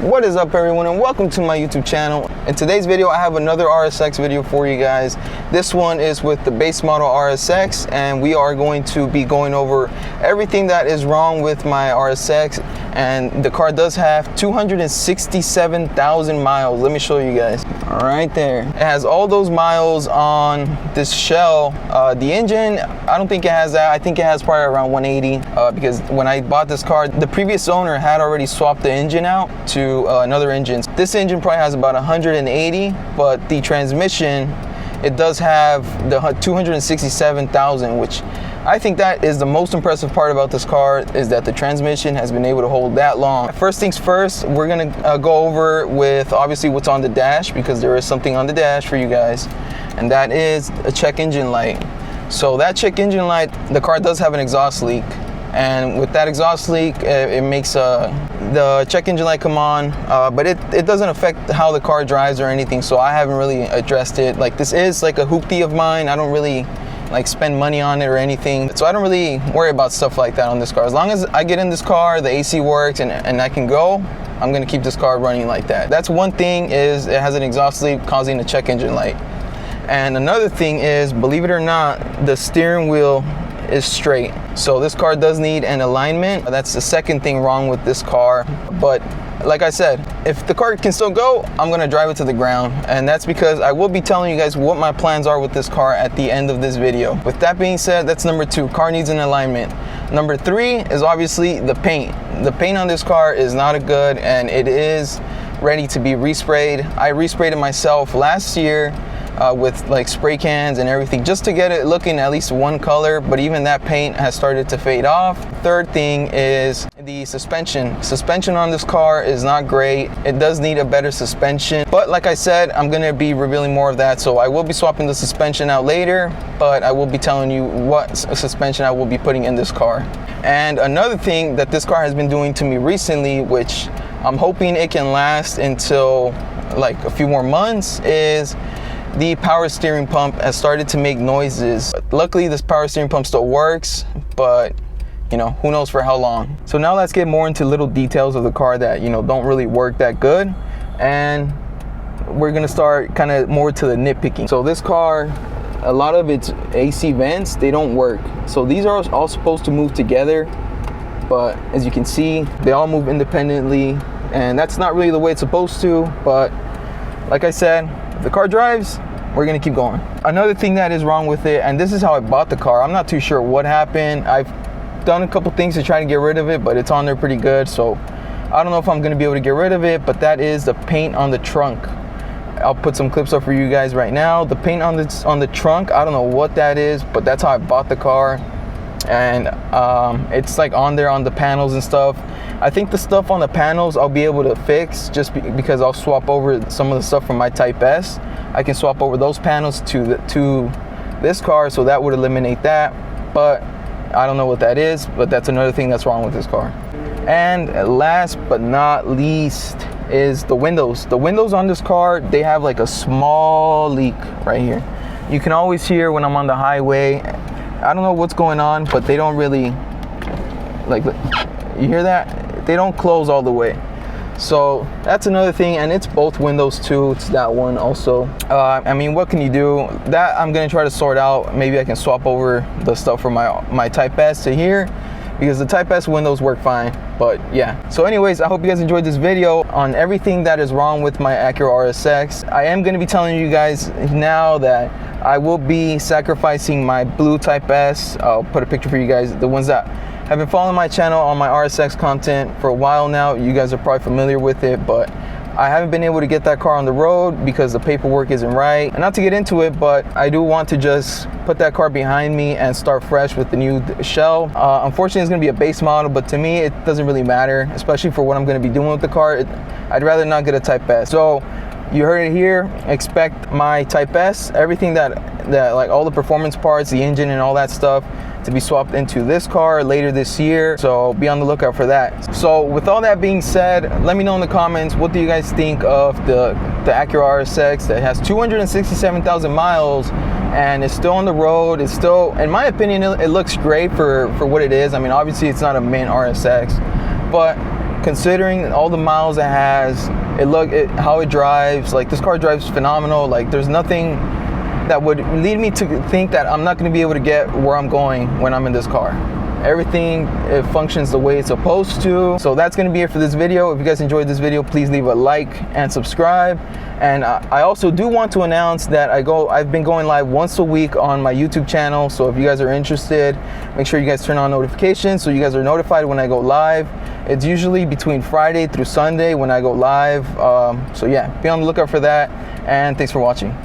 What is up, everyone, and welcome to my YouTube channel. In today's video I have another RSX video for you guys. This one is with the base model RSX, and we are going to be going over everything that is wrong with my RSX. And the car does have 267,000 miles. Let me show you guys. Right there, it has all those miles on this shell. The engine, I don't think it has that. I think it has probably around 180 because when I bought this car, the previous owner had already swapped the engine out to another engine. This engine probably has about 180, but the transmission, it does have the 267,000, which I think that is the most impressive part about this car, is that the transmission has been able to hold that long. First things first, we're gonna go over with obviously what's on the dash, because there is something on the dash for you guys, and that is a check engine light. So that check engine light, the car does have an exhaust leak, and with that exhaust leak, it makes the check engine light come on, but it doesn't affect how the car drives or anything, so I haven't really addressed it. Like, this is like a hoopty of mine. I don't really like spend money on it or anything, so I don't really worry about stuff like that on this car. As long as I get in this car, the AC works, and I can go, I'm gonna keep this car running like that. That's one thing, is it has an exhaust leak causing a check engine light. And another thing is, believe it or not, the steering wheel is straight. So this car does need an alignment. That's the second thing wrong with this car. But like I said, if the car can still go, I'm gonna drive it to the ground. And that's because I will be telling you guys what my plans are with this car at the end of this video. With that being said, that's number two, car needs an alignment. Number three is obviously the paint. The paint on this car is not good, and it is ready to be resprayed. I resprayed it myself last year with like spray cans and everything, just to get it looking at least one color, but even that paint has started to fade off. Third thing is the suspension. Suspension on this car is not great. It does need a better suspension, but like I said, I'm gonna be revealing more of that, so I will be swapping the suspension out later, but I will be telling you what suspension I will be putting in this car. And another thing that this car has been doing to me recently, which I'm hoping it can last until like a few more months, is the power steering pump has started to make noises. Luckily, this power steering pump still works, but you know, who knows for how long. So now let's get more into little details of the car that, you know, don't really work that good, and we're gonna start kind of more to the nitpicking. So this car, a lot of its AC vents, they don't work. So these are all supposed to move together, but as you can see, they all move independently, and that's not really the way it's supposed to. But like I said, the car drives, we're gonna keep going. Another thing that is wrong with it, and this is how I bought the car, I'm not too sure what happened. I've done a couple things to try to get rid of it, but it's on there pretty good, so I don't know if I'm gonna be able to get rid of it. But that is the paint on the trunk. I'll put some clips up for you guys right now. The paint on the trunk, I don't know what that is, but that's how I bought the car, and it's like on there on the panels and stuff. I think the stuff on the panels I'll be able to fix, just because I'll swap over some of the stuff from my Type S. I can swap over those panels to this car, so that would eliminate that. But I don't know what that is, but that's another thing that's wrong with this car. And last but not least is the windows. The windows on this car, they have like a small leak right here. You can always hear when I'm on the highway. I don't know what's going on, but they don't really, like, you hear that? They don't close all the way. So that's another thing, and it's both windows too. It's that one also. I mean, what can you do? That I'm gonna try to sort out. Maybe I can swap over the stuff from my Type S to here, because the Type S windows work fine. But yeah, so anyways, I hope you guys enjoyed this video on everything that is wrong with my Acura RSX. I am gonna be telling you guys now that I will be sacrificing my blue Type S. I'll put a picture for you guys. The ones that have been following my channel on my RSX content for a while now, you guys are probably familiar with it, but I haven't been able to get that car on the road because the paperwork isn't right. And not to get into it, but I do want to just put that car behind me and start fresh with the new shell. Unfortunately, it's gonna be a base model, but to me, it doesn't really matter, especially for what I'm gonna be doing with the car. I'd rather not get a Type S. So you heard it here, expect my Type S, everything that like all the performance parts, the engine and all that stuff, to be swapped into this car later this year, so be on the lookout for that. So with all that being said, let me know in the comments, what do you guys think of the Acura RSX that has 267,000 miles and it's still on the road? It's still, in my opinion, it looks great for what it is. I mean, obviously it's not a mint RSX, but considering all the miles it has, how it drives, like this car drives phenomenal. Like there's nothing that would lead me to think that I'm not going to be able to get where I'm going when I'm in this car. Everything, it functions the way it's supposed to. So that's going to be it for this video. If you guys enjoyed this video, please leave a like and subscribe. And I also do want to announce that I've been going live once a week on my YouTube channel. So if you guys are interested, make sure you guys turn on notifications so you guys are notified when I go live. It's usually between Friday through Sunday when I go live. So yeah, be on the lookout for that. And thanks for watching.